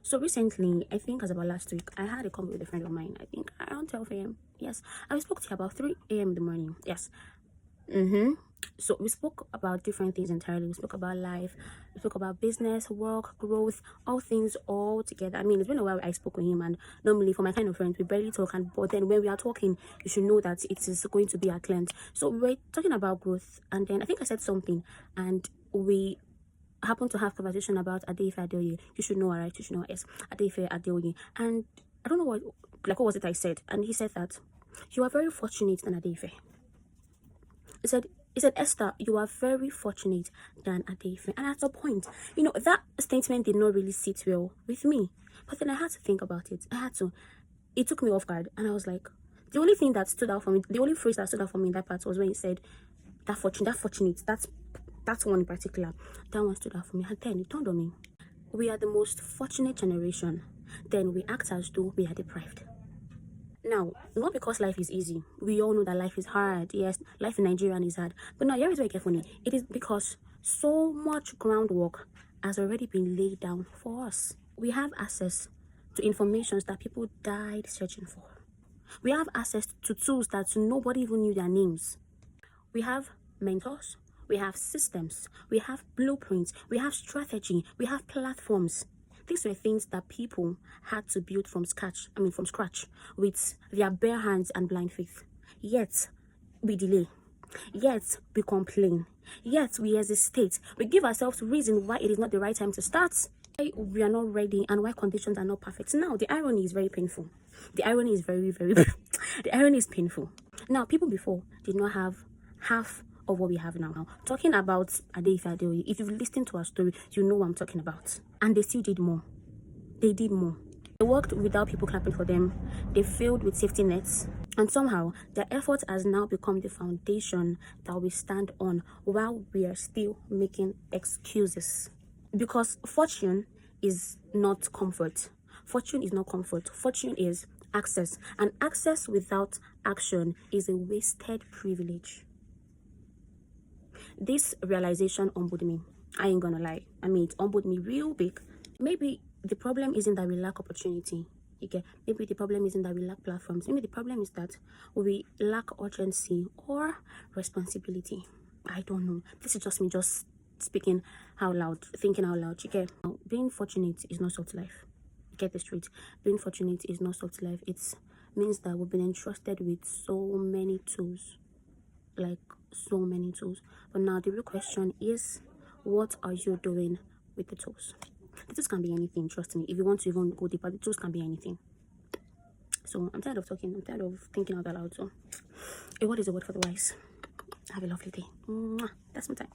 So recently, I think as about last week, I had a convo with a friend of mine. I think around 12 a.m. Yes, I spoke to her about 3 a.m. in the morning. Yes. So we spoke about different things entirely. We spoke about life, we spoke about business, work, growth, all things all together. I mean, it's been a while I spoke with him, and normally for my kind of friends, we barely talk. And but then when we are talking, you should know that it is going to be at length. So we were talking about growth, and then I think I said something, and we happened to have conversation about Adeife Adeoye. You should know her, right? You should know her. Yes, Adeife Adeoye. And I don't know what was it I said, and he said that you are very fortunate than Adeife. He said, Esther, you are very fortunate than Adeife. And at a point, that statement did not really sit well with me. But then I had to think about it. It took me off guard. And I was like, the only thing that stood out for me, the only phrase that stood out for me in that part was when he said, that fortunate, that's one in particular. That one stood out for me. And then it dawned on me. We are the most fortunate generation. Then we act as though we are deprived. Now, not because life is easy. We all know that life is hard. Yes, life in Nigeria is hard. But now, here is where it gets funny. It is because so much groundwork has already been laid down for us. We have access to information that people died searching for. We have access to tools that nobody even knew their names. We have mentors. We have systems. We have blueprints. We have strategy. We have platforms. These were things that people had to build from scratch, with their bare hands and blind faith. Yet, we delay. Yet, we complain. Yet, we hesitate. We give ourselves reason why it is not the right time to start, why we are not ready, and why conditions are not perfect. Now, the irony is very painful. The irony is very, very, the irony is painful. Now, people before did not have half of what we have now. Talking about Adeife Adeoye, if you've listened to our story, you know what I'm talking about. And they still did more. They did more. They worked without people clapping for them. They failed with safety nets. And somehow, their effort has now become the foundation that we stand on while we are still making excuses. Because fortune is not comfort. Fortune is not comfort. Fortune is access. And access without action is a wasted privilege. This realization humbled me. I ain't gonna lie. I mean, it humbled me real big. Maybe the problem isn't that we lack opportunity. Maybe the problem isn't that we lack platforms. Maybe the problem is that we lack urgency or responsibility. I don't know. This is just me just speaking out loud, thinking out loud. Now, being fortunate is not soft life. Get this straight. Being fortunate is not soft life. It means that we've been entrusted with so many tools. So many tools. But now the real question is, what are you doing with the tools? The tools can be anything, trust me. If you want to even go deeper, the tools can be anything. So I'm tired of talking. I'm tired of thinking out loud. So a word is a word for the wise. Have a lovely day. That's my time.